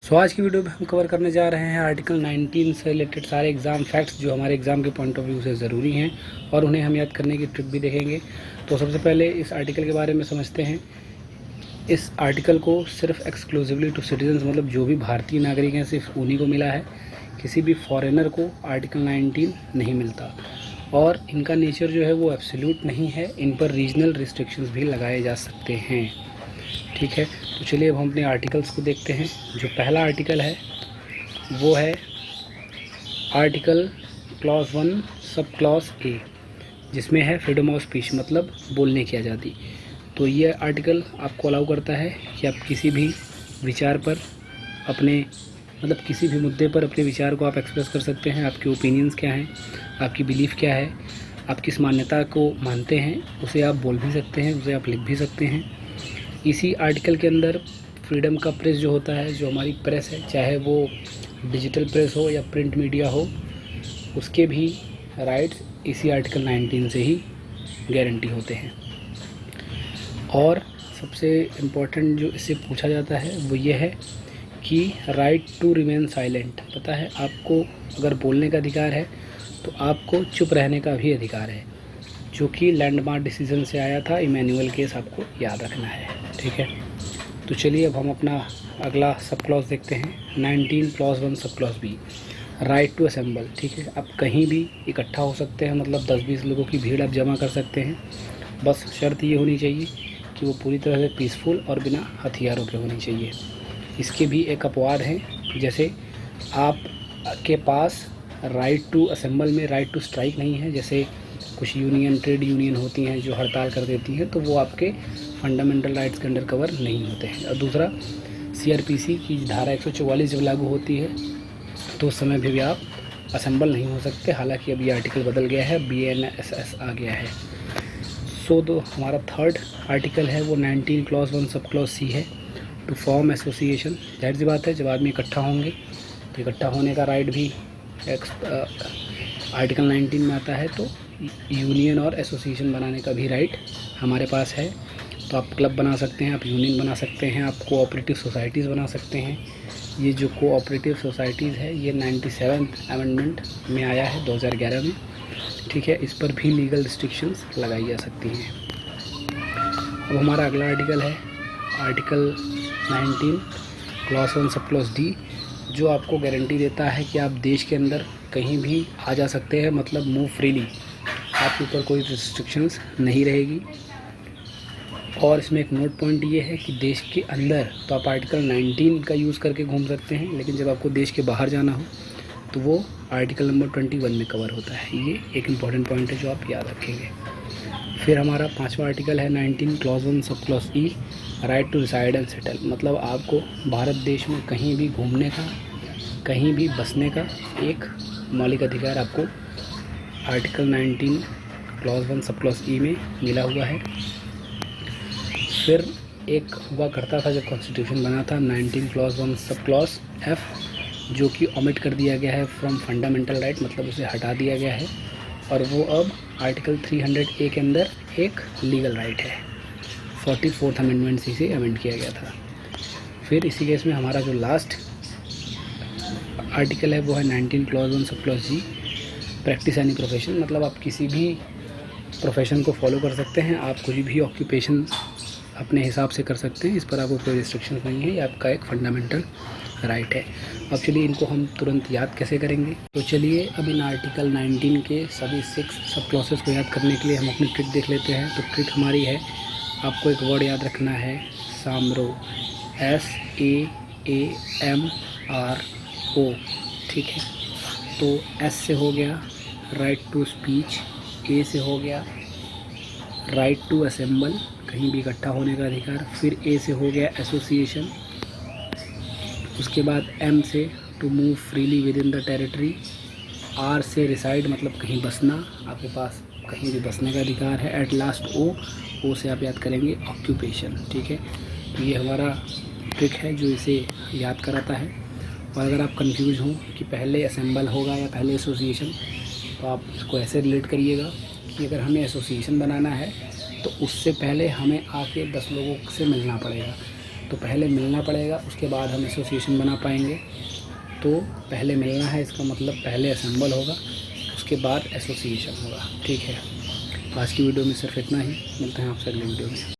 आज की वीडियो में हम कवर करने जा रहे हैं आर्टिकल 19 से रिलेटेड सारे एग्ज़ाम फैक्ट्स जो हमारे एग्ज़ाम के पॉइंट ऑफ व्यू से ज़रूरी हैं और उन्हें हम याद करने की ट्रिक भी देखेंगे। तो सबसे पहले इस आर्टिकल के बारे में समझते हैं। इस आर्टिकल को सिर्फ एक्सक्लूसिवली टू सिटीजन्स मतलब जो भी भारतीय नागरिक हैं सिर्फ उन्हीं को मिला है। किसी भी फॉरेनर को आर्टिकल 19 नहीं मिलता और इनका नेचर जो है वो एब्सोल्यूट नहीं है। इन पर रीजनल रिस्ट्रिक्शंस भी लगाए जा सकते हैं। ठीक है, तो चलिए अब हम अपने आर्टिकल्स को देखते हैं। जो पहला आर्टिकल है वो है article clause 1 sub clause A, जिसमें है फ्रीडम ऑफ स्पीच मतलब बोलने की आज़ादी। तो ये आर्टिकल आपको अलाउ करता है कि आप किसी भी विचार पर अपने मतलब किसी भी मुद्दे पर अपने विचार को आप एक्सप्रेस कर सकते हैं। आपके ओपिनियंस क्या हैं, आपकी बिलीफ क्या है, आप किस मान्यता को मानते हैं, उसे आप बोल भी सकते हैं, उसे आप लिख भी सकते हैं। इसी आर्टिकल के अंदर फ्रीडम का प्रेस जो होता है, जो हमारी प्रेस है, चाहे वो डिजिटल प्रेस हो या प्रिंट मीडिया हो, उसके भी राइट्स इसी आर्टिकल 19 से ही गारंटी होते हैं। और सबसे इम्पोर्टेंट जो इससे पूछा जाता है वो ये है कि राइट टू रिमेन साइलेंट। पता है आपको अगर बोलने का अधिकार है तो आपको चुप रहने का भी अधिकार है, जो कि लैंडमार्क डिसीजन से आया था। इमैनुअल केस आपको याद रखना है। ठीक है, तो चलिए अब हम अपना अगला सब क्लॉज देखते हैं। 19 clause 1 sub clause B, right to assemble. ठीक है, आप कहीं भी इकट्ठा हो सकते हैं, मतलब 10-20 लोगों की भीड़ आप जमा कर सकते हैं। बस शर्त ये होनी चाहिए कि वो पूरी तरह से पीसफुल और बिना हथियारों के होनी चाहिए। इसके भी एक अपवाद हैं, जैसे आप के पास राइट टू असेंबल में राइट टू स्ट्राइक नहीं है। जैसे कुछ यूनियन, ट्रेड यूनियन होती हैं जो हड़ताल कर देती हैं, तो वो आपके फंडामेंटल राइट्स के अंडर कवर नहीं होते हैं। और दूसरा, सीआरपीसी की धारा 144 जब लागू होती है तो उस समय भी आप असेंबल नहीं हो सकते। हालांकि अब ये आर्टिकल बदल गया है, BNSS आ गया है। तो हमारा थर्ड आर्टिकल है वो 19 क्लॉज 1 सब क्लॉज सी है, टू फॉर्म एसोसिएशन। जाहिर सी बात है, जब आदमी इकट्ठा होंगे तो इकट्ठा होने का राइट भी आर्टिकल 19 में आता है। तो यूनियन और एसोसिएशन बनाने का भी राइट हमारे पास है। तो आप क्लब बना सकते हैं, आप यूनियन बना सकते हैं, आप कोऑपरेटिव सोसाइटीज़ बना सकते हैं। ये जो कोऑपरेटिव सोसाइटीज़ है ये 97th अमेंडमेंट में आया है 2011 में। ठीक है, इस पर भी लीगल रिस्ट्रिक्शंस लगाई जा सकती हैं। अब हमारा अगला आर्टिकल है article 19 clause 1 sub clause D, जो आपको गारंटी देता है कि आप देश के अंदर कहीं भी आ जा सकते हैं, मतलब मूव फ्रीली, आपके ऊपर कोई रिस्ट्रिक्शंस नहीं रहेगी। और इसमें एक नोट पॉइंट ये है कि देश के अंदर तो आप आर्टिकल 19 का यूज़ करके घूम सकते हैं, लेकिन जब आपको देश के बाहर जाना हो तो वो आर्टिकल नंबर 21 में कवर होता है। ये एक इम्पॉर्टेंट पॉइंट है जो आप याद रखेंगे। फिर हमारा पांचवा आर्टिकल है 19 clause 1 sub clause E, right to reside and settle. मतलब आपको भारत देश में कहीं भी घूमने का, कहीं भी बसने का एक मौलिक अधिकार आपको आर्टिकल 19 क्लॉज 1 सब क्लॉज ई में मिला हुआ है। फिर एक हुआ करता था जब कॉन्स्टिट्यूशन बना था 19 क्लॉज 1 सब क्लॉज एफ, जो कि ओमिट कर दिया गया है फ्रॉम फंडामेंटल राइट, मतलब उसे हटा दिया गया है और वो अब आर्टिकल 300A के अंदर एक लीगल राइट है। 44th अमेंडमेंट से इसे अमेंड किया गया था। फिर इसी केस में हमारा जो लास्ट आर्टिकल है वो है 19 क्लॉज 1 सब क्लॉज जी, प्रैक्टिस एनी प्रोफेशन। मतलब आप किसी भी प्रोफेशन को फॉलो कर सकते हैं, आप कुछ भी ऑक्यूपेशन अपने हिसाब से कर सकते हैं, इस पर आपको कोई रिस्ट्रिक्शन नहीं है, ये आपका एक फंडामेंटल राइट है। अब चलिए इनको हम तुरंत याद कैसे करेंगे। तो चलिए अब इन आर्टिकल 19 के सभी 6 सब क्लॉसेस को याद करने के लिए हम अपनी ट्रिक देख लेते हैं। तो ट्रिक हमारी है, आपको एक वर्ड याद रखना है, सामरो, SAAMRO। ठीक है, तो S से हो गया राइट टू स्पीच, A से हो गया राइट टू असेंबल, कहीं भी इकट्ठा होने का अधिकार। फिर A से हो गया एसोसिएशन, उसके बाद M से to move freely within the territory, R से रिसाइड मतलब कहीं बसना, आपके पास कहीं भी बसने का अधिकार है। एट लास्ट O से आप याद करेंगे ऑक्यूपेशन। ठीक है, तो ये हमारा ट्रिक है जो इसे याद कराता है। और अगर आप कंफ्यूज हों कि पहले असेंबल होगा या पहले एसोसिएशन, तो आप इसको ऐसे रिलेट करिएगा कि अगर हमें एसोसिएशन बनाना है तो उससे पहले हमें आके 10 लोगों से मिलना पड़ेगा। तो पहले मिलना पड़ेगा, उसके बाद हम एसोसिएशन बना पाएंगे। तो पहले मिलना है, इसका मतलब पहले असेंबल होगा, उसके बाद एसोसिएशन होगा। ठीक है, आज की वीडियो में सिर्फ इतना ही। मिलते हैं आपसे अगली वीडियो में।